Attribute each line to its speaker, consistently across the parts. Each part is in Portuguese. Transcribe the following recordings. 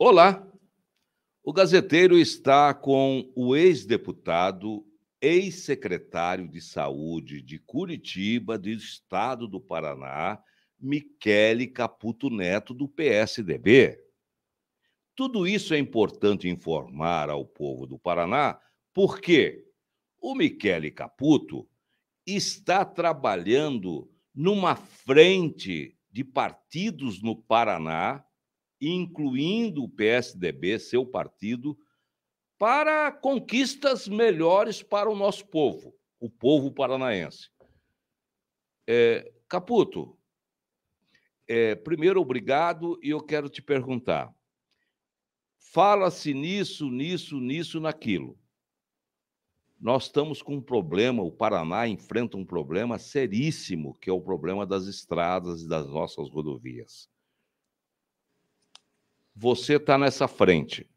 Speaker 1: Olá, o Gazeteiro está com o ex-deputado, ex-secretário de Saúde de Curitiba, do estado do Paraná, Michele Caputo Neto, do PSDB. Tudo isso é importante informar ao povo do Paraná, porque o Michele Caputo está trabalhando numa frente de partidos no Paraná, incluindo o PSDB, seu partido, para conquistas melhores para o nosso povo, o povo paranaense. Caputo, primeiro, obrigado, e eu quero te perguntar, fala-se nisso, naquilo. Nós estamos com um problema, o Paraná enfrenta um problema seríssimo, que é o problema das estradas e das nossas rodovias. Você está nessa frente.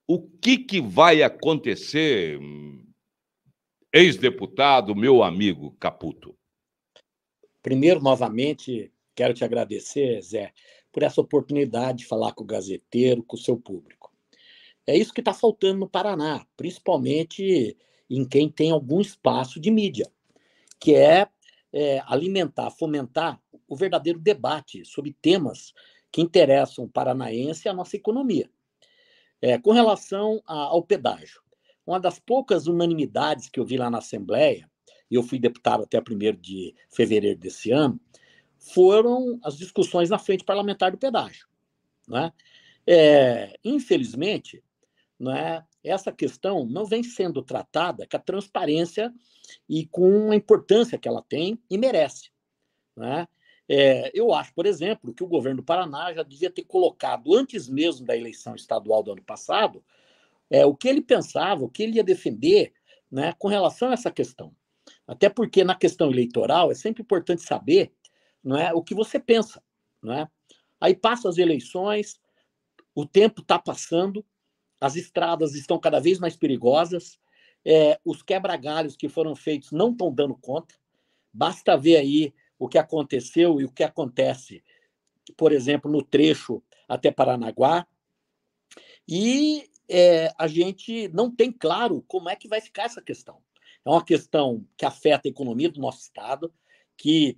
Speaker 1: O que vai acontecer, ex-deputado, meu amigo Caputo?
Speaker 2: Primeiro, novamente, quero te agradecer, Zé, por essa oportunidade de falar com o Gazeteiro, com o seu público. É isso que está faltando no Paraná, principalmente em quem tem algum espaço de mídia, que é alimentar, fomentar o verdadeiro debate sobre temas que interessam o paranaense e a nossa economia. Com relação ao pedágio, uma das poucas unanimidades que eu vi lá na Assembleia, e eu fui deputado até 1º de fevereiro desse ano, foram as discussões na frente parlamentar do pedágio. Né? Infelizmente, essa questão não vem sendo tratada com a transparência e com a importância que ela tem e merece. Né? Eu acho, por exemplo, que o governo do Paraná já devia ter colocado, antes mesmo da eleição estadual do ano passado, o que ele pensava, o que ele ia defender, né, com relação a essa questão. Até porque na questão eleitoral é sempre importante saber, o que você pensa. Aí passam as eleições, o tempo está passando, as estradas estão cada vez mais perigosas, os quebra-galhos que foram feitos não estão dando conta. Basta ver aí o que aconteceu e o que acontece, por exemplo, no trecho até Paranaguá, e a gente não tem claro como é que vai ficar essa questão. É uma questão que afeta a economia do nosso estado, que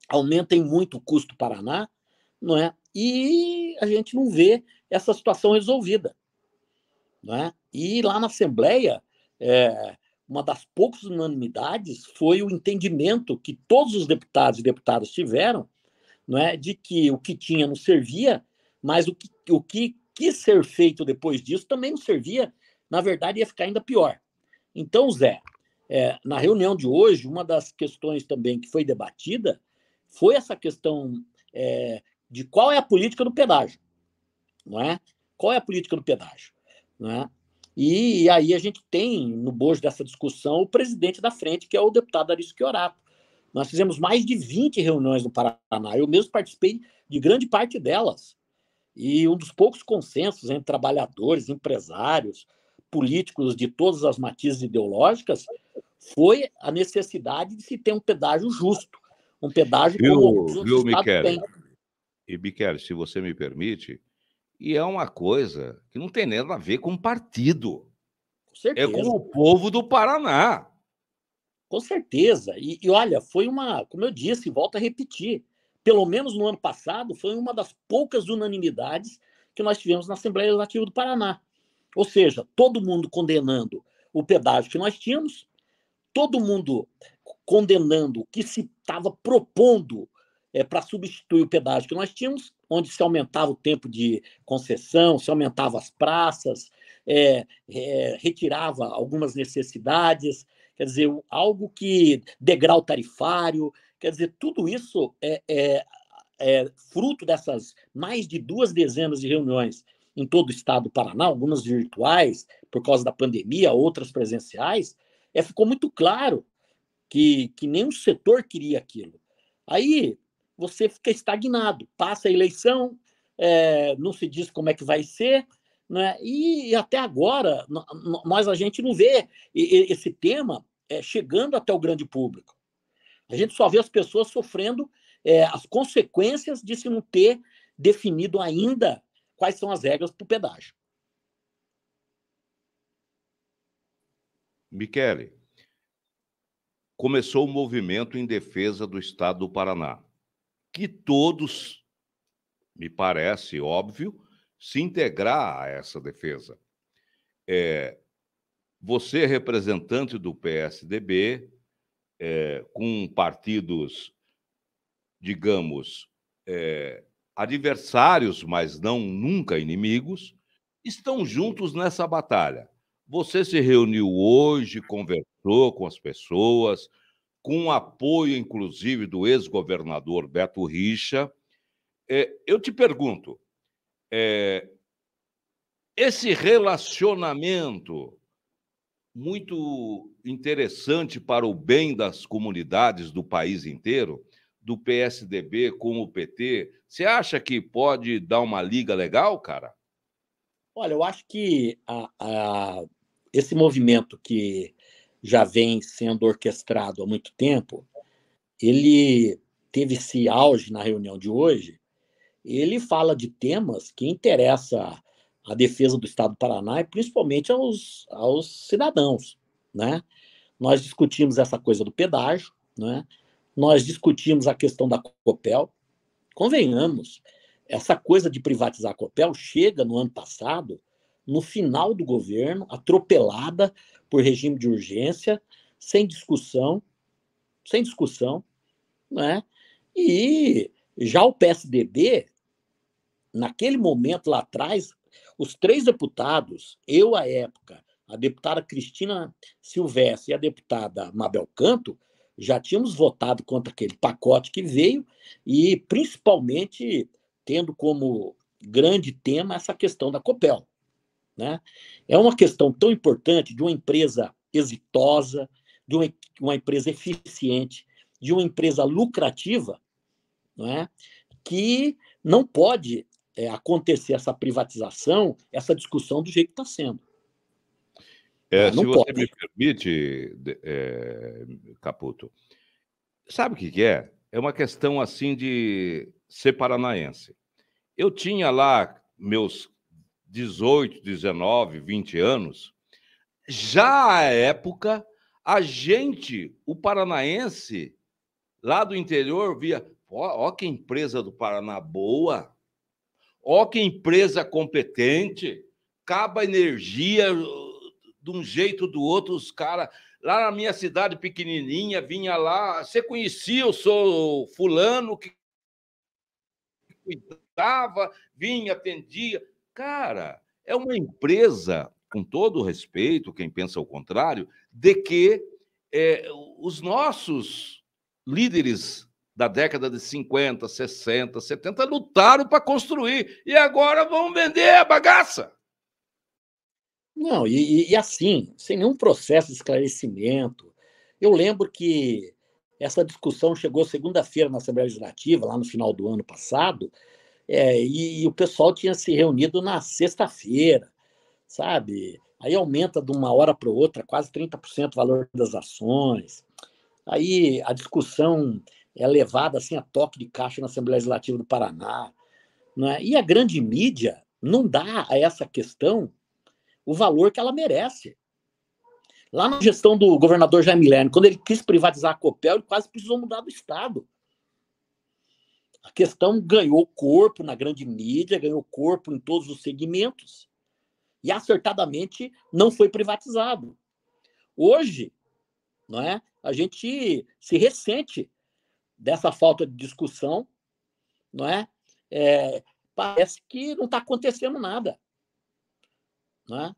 Speaker 2: aumenta em muito o custo do Paraná, não é? E a gente não vê essa situação resolvida. Não é? E lá na Assembleia, uma das poucas unanimidades foi o entendimento que todos os deputados e deputadas tiveram, não é, de que o que tinha não servia, mas o que quis ser feito depois disso também não servia, na verdade ia ficar ainda pior. Então, Zé, na reunião de hoje, uma das questões também que foi debatida foi essa questão de qual é a política do pedágio, não é? Qual é a política do pedágio? Não é? E aí a gente tem, no bojo dessa discussão, o presidente da frente, que é o deputado Arício Chiorato. Nós fizemos mais de 20 reuniões no Paraná, eu mesmo participei de grande parte delas. E um dos poucos consensos entre trabalhadores, empresários, políticos de todas as matizes ideológicas foi a necessidade de se ter um pedágio justo, um pedágio como alguns outros estados têm.
Speaker 1: E, Michele, se você me permite, e é uma coisa que não tem nada a ver com partido.
Speaker 2: Com certeza.
Speaker 1: É com o povo do Paraná.
Speaker 2: Com certeza. E olha, foi como eu disse, volto a repetir, pelo menos no ano passado, foi uma das poucas unanimidades que nós tivemos na Assembleia Legislativa do Paraná. Ou seja, todo mundo condenando o pedágio que nós tínhamos, todo mundo condenando o que se estava propondo para substituir o pedágio que nós tínhamos, onde se aumentava o tempo de concessão, se aumentava as praças, retirava algumas necessidades, quer dizer, algo que degrau tarifário, quer dizer, tudo isso é fruto dessas mais de 2 dezenas de reuniões em todo o estado do Paraná, algumas virtuais, por causa da pandemia, outras presenciais, ficou muito claro que nenhum setor queria aquilo. Aí você fica estagnado, passa a eleição, não se diz como é que vai ser, né? E até agora a gente não vê esse tema chegando até o grande público. A gente só vê as pessoas sofrendo as consequências de se não ter definido ainda quais são as regras para o pedágio.
Speaker 1: Michele, começou o movimento em defesa do Estado do Paraná, que todos, me parece óbvio, se integrar a essa defesa. Você, representante do PSDB, com partidos, digamos, adversários, mas não nunca inimigos, estão juntos nessa batalha. Você se reuniu hoje, conversou com as pessoas, com apoio, inclusive, do ex-governador Beto Richa. Eu te pergunto, esse relacionamento muito interessante para o bem das comunidades do país inteiro, do PSDB com o PT, você acha que pode dar uma liga legal, cara?
Speaker 2: Olha, eu acho que esse movimento que já vem sendo orquestrado há muito tempo, ele teve esse auge na reunião de hoje. Ele fala de temas que interessam a defesa do Estado do Paraná e principalmente aos cidadãos, né? Nós discutimos essa coisa do pedágio, né? Nós discutimos a questão da Copel. Convenhamos, essa coisa de privatizar a Copel chega no ano passado, no final do governo, atropelada por regime de urgência, sem discussão, né? E já o PSDB, naquele momento lá atrás, os 3 deputados, eu à época, a deputada Cristina Silvestre e a deputada Mabel Canto, já tínhamos votado contra aquele pacote que veio e, principalmente, tendo como grande tema essa questão da Copel, né? É uma questão tão importante de uma empresa exitosa, de uma empresa eficiente, de uma empresa lucrativa, né? Que não pode acontecer essa privatização, essa discussão do jeito que está sendo.
Speaker 1: Se você me permite, Caputo, sabe o que é? É uma questão assim de ser paranaense. Eu tinha lá meus 18, 19, 20 anos. Já à época, o paranaense, lá do interior, via, ó que empresa do Paraná boa, ó que empresa competente, acaba energia de um jeito ou do outro, os caras... Lá na minha cidade pequenininha, vinha lá, você conhecia, eu sou fulano, que cuidava, vinha, atendia. Cara, é uma empresa, com todo o respeito, quem pensa o contrário, de que os nossos líderes da década de 50, 60, 70 lutaram para construir e agora vão vender a bagaça.
Speaker 2: Não, e assim, sem nenhum processo de esclarecimento. Eu lembro que essa discussão chegou segunda-feira na Assembleia Legislativa, lá no final do ano passado, e o pessoal tinha se reunido na sexta-feira, sabe? Aí aumenta de uma hora para outra quase 30% o valor das ações. Aí a discussão é levada assim a toque de caixa na Assembleia Legislativa do Paraná, né? E a grande mídia não dá a essa questão o valor que ela merece. Lá na gestão do governador Jaime Lerner, quando ele quis privatizar a Copel, ele quase precisou mudar do Estado. A questão ganhou corpo na grande mídia, ganhou corpo em todos os segmentos e acertadamente não foi privatizado. Hoje, não é? A gente se ressente dessa falta de discussão, não é? Parece que não está acontecendo nada, não é?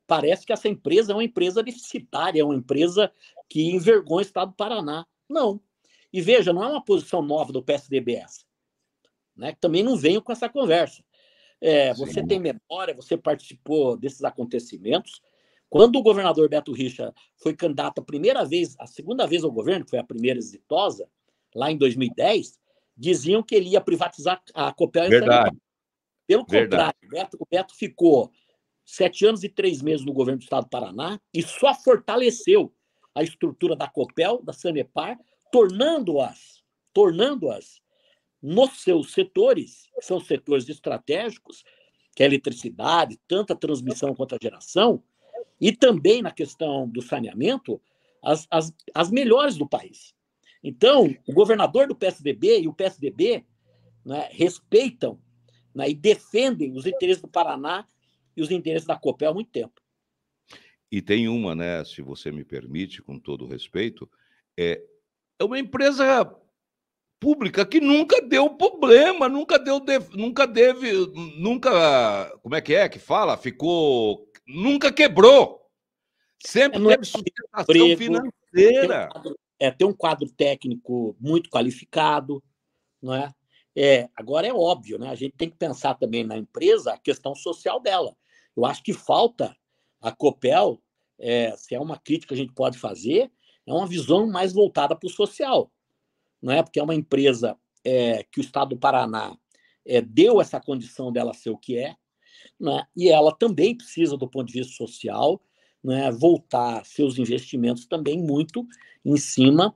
Speaker 2: Parece que essa empresa é uma empresa deficitária, é uma empresa que envergonha o Estado do Paraná. Não. E veja, não é uma posição nova do PSDB essa, né? Que também não venham com essa conversa. Você tem memória, você participou desses acontecimentos. Quando o governador Beto Richa foi candidato a segunda vez ao governo, que foi a primeira exitosa, lá em 2010, diziam que ele ia privatizar a Copel e a Sanepar. Pelo contrário, o Beto ficou 7 anos e 3 meses no governo do Estado do Paraná e só fortaleceu a estrutura da Copel, da Sanepar, tornando-as nos seus setores, que são setores estratégicos, que é a eletricidade, tanto a transmissão quanto a geração, e também na questão do saneamento, as melhores do país. Então, o governador do PSDB e o PSDB, né, respeitam, né, e defendem os interesses do Paraná e os interesses da Copel há muito tempo.
Speaker 1: E tem uma, né, se você me permite, com todo o respeito, é uma empresa pública que nunca deu problema, nunca como é que fala? Nunca quebrou. Sempre
Speaker 2: Não é
Speaker 1: teve sustentação
Speaker 2: emprego,
Speaker 1: financeira.
Speaker 2: tem um quadro técnico muito qualificado, não é? Agora é óbvio, né? A gente tem que pensar também na empresa a questão social dela. Eu acho que falta a Copel, se é uma crítica que a gente pode fazer, é uma visão mais voltada para o social, não é? Porque é uma empresa que o Estado do Paraná deu essa condição dela ser o que é, né? E ela também precisa, do ponto de vista social, né, voltar seus investimentos também muito em cima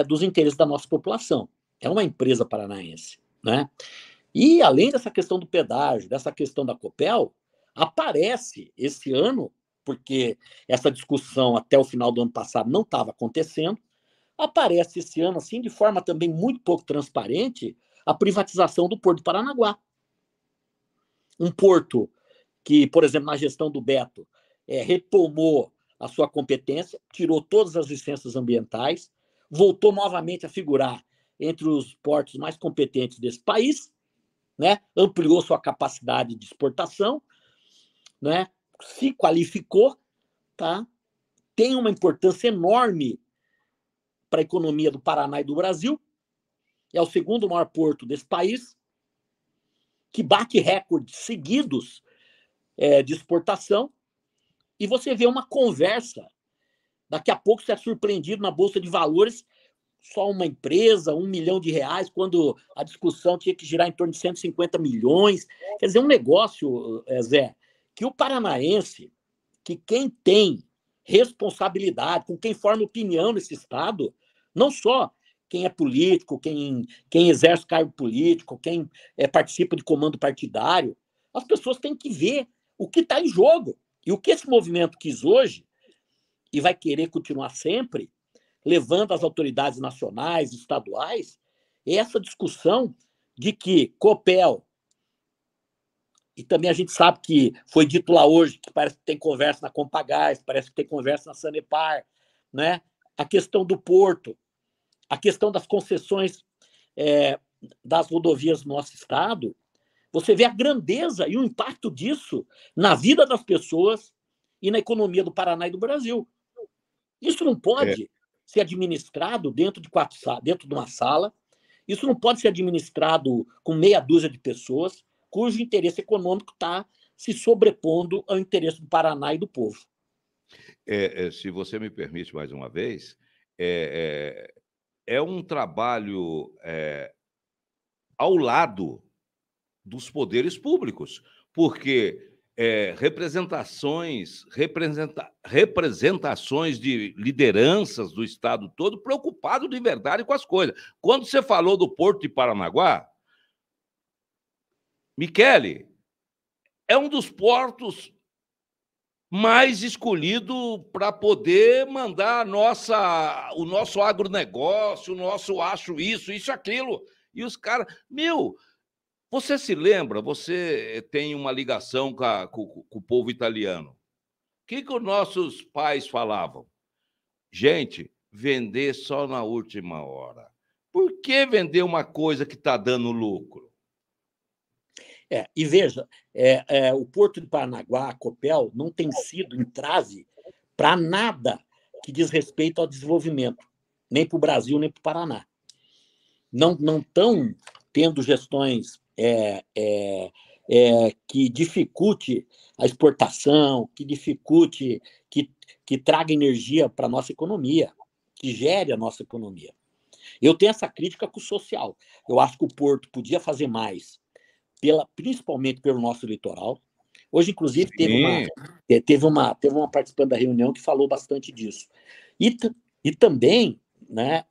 Speaker 2: dos interesses da nossa população. É uma empresa paranaense, né? E, além dessa questão do pedágio, dessa questão da Copel, aparece esse ano, porque essa discussão até o final do ano passado não estava acontecendo, aparece esse ano, assim, de forma também muito pouco transparente, a privatização do Porto de Paranaguá. Um porto que, por exemplo, na gestão do Beto, retomou a sua competência, tirou todas as licenças ambientais, voltou novamente a figurar entre os portos mais competentes desse país, né? Ampliou sua capacidade de exportação, né? Se qualificou, tá? Tem uma importância enorme para a economia do Paraná e do Brasil, é o segundo maior porto desse país, que bate recordes seguidos de exportação, e você vê uma conversa, daqui a pouco você é surpreendido na Bolsa de Valores, só uma empresa, R$ 1 milhão, quando a discussão tinha que girar em torno de 150 milhões. Quer dizer, um negócio, Zé, que o paranaense, que quem tem responsabilidade, com quem forma opinião nesse Estado, não só quem é político, quem exerce cargo político, quem participa de comando partidário, as pessoas têm que ver o que está em jogo. E o que esse movimento quis hoje, e vai querer continuar sempre, levando as autoridades nacionais, estaduais, é essa discussão de que Copel, e também a gente sabe que foi dito lá hoje, que parece que tem conversa na Compagás, parece que tem conversa na Sanepar, né? A questão do porto, a questão das concessões das rodovias do nosso estado, você vê a grandeza e o impacto disso na vida das pessoas e na economia do Paraná e do Brasil. Isso não pode ser administrado dentro de uma sala, isso não pode ser administrado com meia dúzia de pessoas, cujo interesse econômico está se sobrepondo ao interesse do Paraná e do povo.
Speaker 1: Se você me permite mais uma vez, é um trabalho ao lado dos poderes públicos, porque representações de lideranças do Estado todo preocupado de verdade com as coisas. Quando você falou do Porto de Paranaguá, Michele, é um dos portos mais escolhido para poder mandar o nosso agronegócio, o nosso acho isso, aquilo. E os caras... Você se lembra, você tem uma ligação com o povo italiano. O que os nossos pais falavam? Gente, vender só na última hora. Por que vender uma coisa que está dando lucro?
Speaker 2: E veja, o Porto de Paranaguá, a Copel, não tem sido entrave para nada que diz respeito ao desenvolvimento, nem para o Brasil, nem para o Paraná. Não estão tendo gestões que dificulte a exportação, que dificulte, que traga energia para a nossa economia, que gere a nossa economia. Eu tenho essa crítica com o social. Eu acho que o Porto podia fazer mais, principalmente pelo nosso litoral. Hoje, inclusive, teve uma participante da reunião que falou bastante disso. E também, né,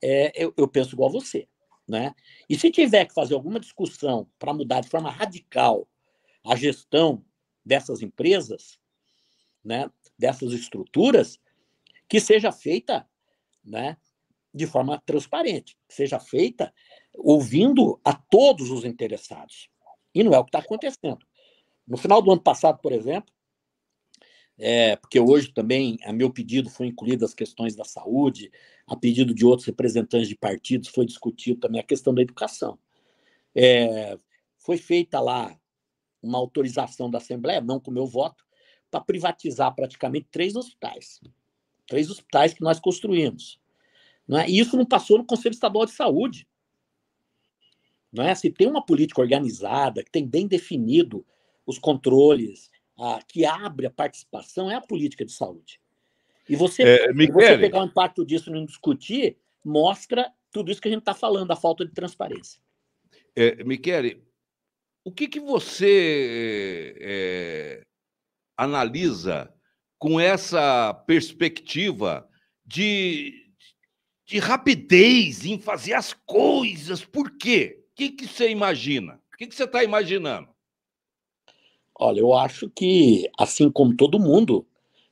Speaker 2: eu penso igual a você. né? E se tiver que fazer alguma discussão para mudar de forma radical a gestão dessas empresas, né, dessas estruturas, que seja feita, né, de forma transparente, que seja feita ouvindo a todos os interessados. E não é o que está acontecendo. No final do ano passado, por exemplo, porque hoje também, a meu pedido, foi incluído as questões da saúde, a pedido de outros representantes de partidos, foi discutido também a questão da educação. Foi feita lá uma autorização da Assembleia, não com o meu voto, para privatizar praticamente 3 hospitais. 3 hospitais que nós construímos. Não é? E isso não passou no Conselho Estadual de Saúde. Não é? Se tem uma política organizada, que tem bem definido os controles, que abre a participação, é a política de saúde. E você pegar o impacto disso e não discutir, mostra tudo isso que a gente está falando, a falta de transparência.
Speaker 1: Michele, o que você analisa com essa perspectiva de rapidez em fazer as coisas? Por quê? O que você imagina? O que você está imaginando?
Speaker 2: Olha, eu acho que, assim como todo mundo,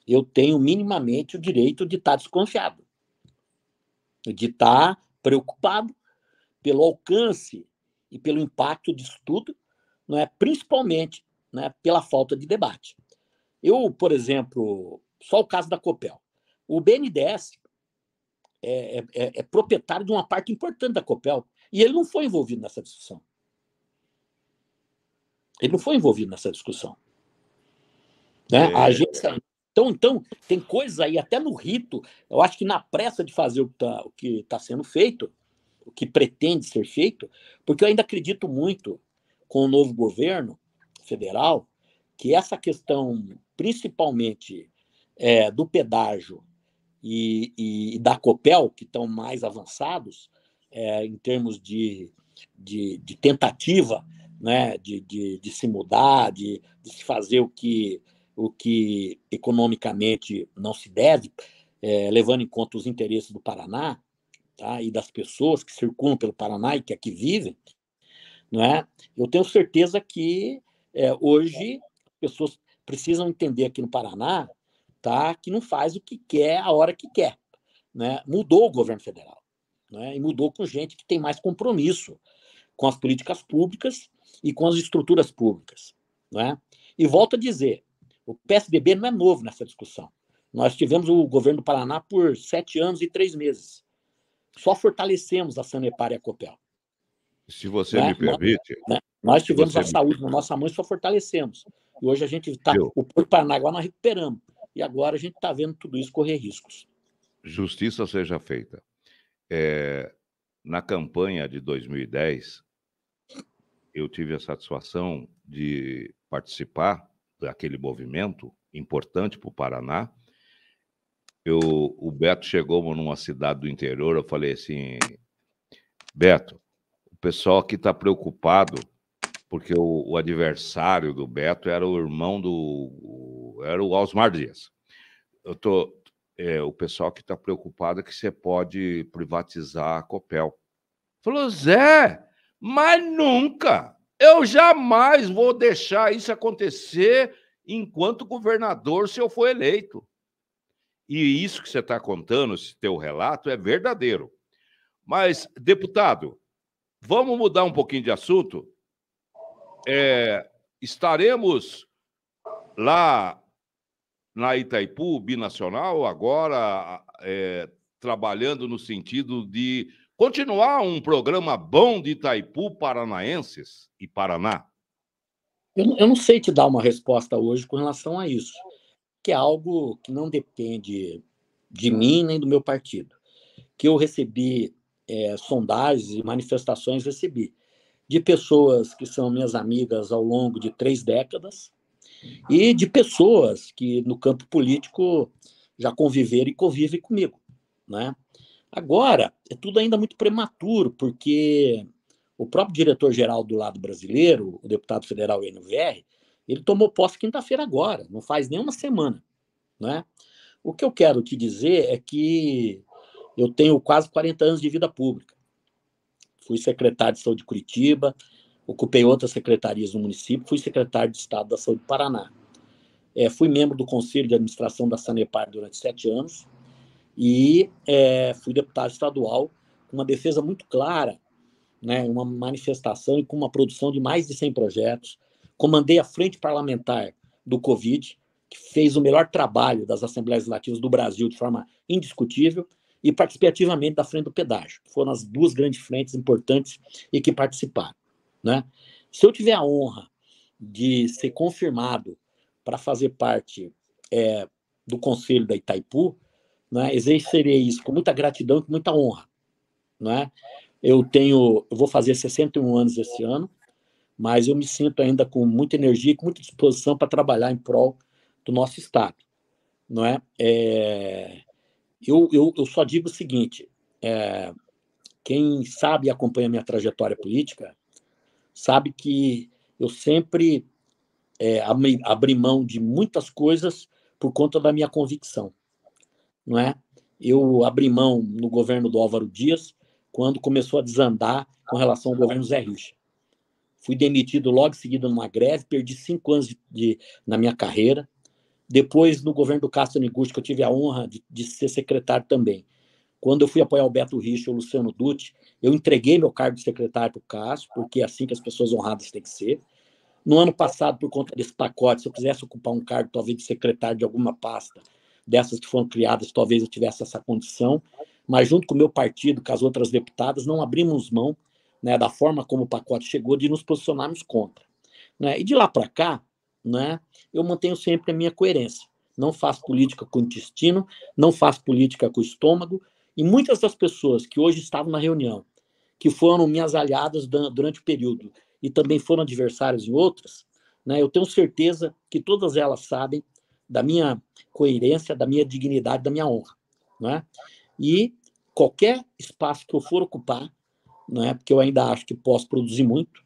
Speaker 2: eu tenho minimamente o direito de estar desconfiado, de estar preocupado pelo alcance e pelo impacto disso tudo, não é? Principalmente, né, pela falta de debate. Eu, por exemplo, só o caso da Copel. O BNDES é proprietário de uma parte importante da Copel e ele não foi envolvido nessa discussão. Ele não foi envolvido nessa discussão. Né? A agência... Então, tem coisas aí, até no rito, eu acho que na pressa de fazer o que está sendo feito, o que pretende ser feito, porque eu ainda acredito muito com o novo governo federal, que essa questão, principalmente do pedágio e da Copel, que estão mais avançados em termos de tentativa, né, de se mudar, de se fazer o que economicamente não se deve, levando em conta os interesses do Paraná, tá, e das pessoas que circulam pelo Paraná e que aqui vivem, não é? Eu tenho certeza que hoje as pessoas precisam entender aqui no Paraná, tá, que não faz o que quer a hora que quer. Né? Mudou o governo federal, né? E mudou com gente que tem mais compromisso com as políticas públicas e com as estruturas públicas. Né? E volto a dizer, o PSDB não é novo nessa discussão. Nós tivemos o governo do Paraná por 7 anos e 3 meses. Só fortalecemos a Sanepar e a Copel.
Speaker 1: Se você me permite...
Speaker 2: Nós tivemos a saúde na nossa mão e só fortalecemos. E hoje a gente está... O Porto Paranaguá nós recuperamos. E agora a gente está vendo tudo isso correr riscos.
Speaker 1: Justiça seja feita. Na campanha de 2010, eu tive a satisfação de participar daquele movimento importante para o Paraná. O Beto chegou numa cidade do interior, eu falei assim, Beto, o pessoal aqui está preocupado porque o adversário do Beto era o irmão era o Osmar Dias. O pessoal que está preocupado é que você pode privatizar a Copel. Falou, Zé, mas nunca! Eu jamais vou deixar isso acontecer enquanto governador, se eu for eleito. E isso que você está contando, esse teu relato, é verdadeiro. Mas, deputado, vamos mudar um pouquinho de assunto? Estaremos lá na Itaipu, binacional, agora trabalhando no sentido de continuar um programa bom de Itaipu paranaenses e Paraná?
Speaker 2: Eu não sei te dar uma resposta hoje com relação a isso, que é algo que não depende de mim nem do meu partido. Que eu recebi sondagens e manifestações, recebi de pessoas que são minhas amigas ao longo de 3 décadas e de pessoas que no campo político já conviveram e convivem comigo, né? Agora, é tudo ainda muito prematuro, porque o próprio diretor-geral do lado brasileiro, o deputado federal Enio Verri, ele tomou posse quinta-feira agora, não faz nem uma semana, né? O que eu quero te dizer é que eu tenho quase 40 anos de vida pública. Fui secretário de Saúde de Curitiba, ocupei outras secretarias no município, fui secretário de Estado da Saúde do Paraná. Fui membro do Conselho de Administração da Sanepar durante 7 anos e fui deputado estadual com uma defesa muito clara, né, uma manifestação e com uma produção de mais de 100 projetos. Comandei a Frente Parlamentar do Covid, que fez o melhor trabalho das Assembleias Legislativas do Brasil de forma indiscutível, e participei ativamente da Frente do Pedágio, que foram as 2 grandes frentes importantes e que participaram. Né? Se eu tiver a honra de ser confirmado para fazer parte do Conselho da Itaipu, né, exercerei isso com muita gratidão e com muita honra. Né? Eu vou fazer 61 anos esse ano, mas eu me sinto ainda com muita energia e com muita disposição para trabalhar em prol do nosso Estado. Não é? Eu só digo o seguinte, quem sabe e acompanha a minha trajetória política, sabe que eu sempre abri mão de muitas coisas por conta da minha convicção. Não é? Eu abri mão no governo do Álvaro Dias, quando começou a desandar com relação ao governo Zé Richa. Fui demitido logo em seguida numa greve, perdi 5 anos na minha carreira. Depois, no governo do Castro Neguchi, que eu tive a honra de ser secretário também. Quando eu fui apoiar o Beto Richa e o Luciano Dutti, eu entreguei meu cargo de secretário para o Castro, porque é assim que as pessoas honradas têm que ser. No ano passado, por conta desse pacote, se eu quisesse ocupar um cargo, talvez de secretário de alguma pasta, dessas que foram criadas, talvez eu tivesse essa condição, mas junto com o meu partido, com as outras deputadas, não abrimos mão, né, da forma como o pacote chegou, de nos posicionarmos contra. Né? E de lá para cá, né, eu mantenho sempre a minha coerência. Não faço política com o intestino, não faço política com o estômago, e muitas das pessoas que hoje estavam na reunião, que foram minhas aliadas durante o período, e também foram adversários em outras, né, eu tenho certeza que todas elas sabem da minha coerência, da minha dignidade, da minha honra. Né? E qualquer espaço que eu for ocupar, né, porque eu ainda acho que posso produzir muito,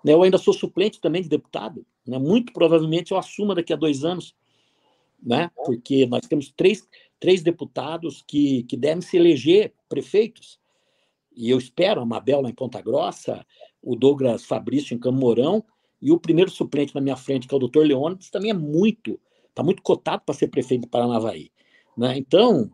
Speaker 2: né, eu ainda sou suplente também de deputado, né, muito provavelmente eu assuma daqui a 2 anos, né, porque nós temos três deputados que devem se eleger prefeitos, e eu espero, a Mabel lá em Ponta Grossa, o Douglas Fabrício em Campo Mourão, e o primeiro suplente na minha frente, que é o doutor Leônidas, também está muito cotado para ser prefeito de Paranavaí. Né? Então,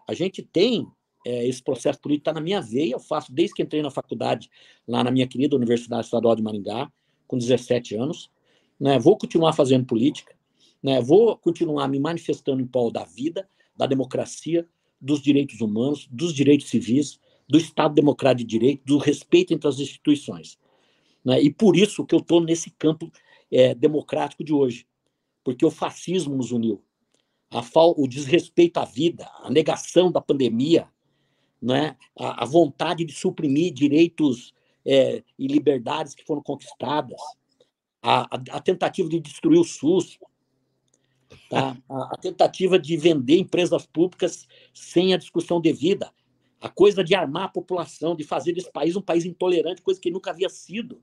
Speaker 2: a gente tem esse processo político, está na minha veia, eu faço desde que entrei na faculdade, lá na minha querida Universidade Estadual de Maringá, com 17 anos. Né? Vou continuar fazendo política, né? Vou continuar me manifestando em prol da vida, da democracia, dos direitos humanos, dos direitos civis, do Estado Democrático de Direito, do respeito entre as instituições. Né? E por isso que eu estou nesse campo democrático de hoje, porque o fascismo nos uniu, o desrespeito à vida, a negação da pandemia, né? A vontade de suprimir direitos e liberdades que foram conquistadas, a tentativa de destruir o SUS, tá? A tentativa de vender empresas públicas sem a discussão devida, a coisa de armar a população, de fazer desse país um país intolerante, coisa que nunca havia sido.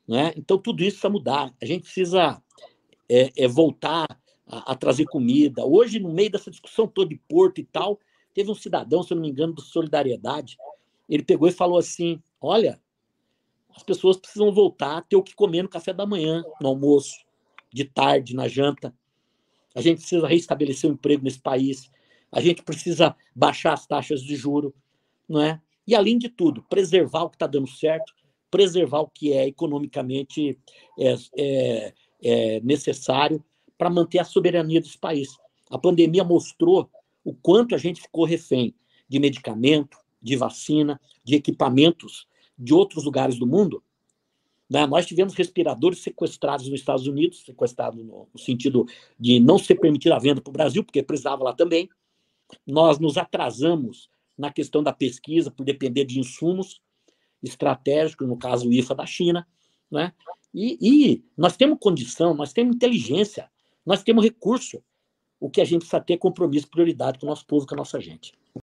Speaker 2: Né? Então, tudo isso precisa mudar. A gente precisa voltar a trazer comida. Hoje, no meio dessa discussão toda de Porto e tal, teve um cidadão, se eu não me engano, do Solidariedade, ele pegou e falou assim, olha, as pessoas precisam voltar a ter o que comer no café da manhã, no almoço, de tarde, na janta. A gente precisa reestabelecer o emprego nesse país. A gente precisa baixar as taxas de juros. Não é? E, além de tudo, preservar o que está dando certo, preservar o que é economicamente necessário para manter a soberania desse país. A pandemia mostrou o quanto a gente ficou refém de medicamento, de vacina, de equipamentos de outros lugares do mundo. Né? Nós tivemos respiradores sequestrados nos Estados Unidos, sequestrados no sentido de não ser permitida a venda para o Brasil, porque precisava lá também. Nós nos atrasamos na questão da pesquisa, por depender de insumos estratégicos, no caso o IFA da China. Né? E nós temos condição, nós temos inteligência, nós temos recurso. O que a gente precisa ter é compromisso, prioridade com o nosso povo, com a nossa gente.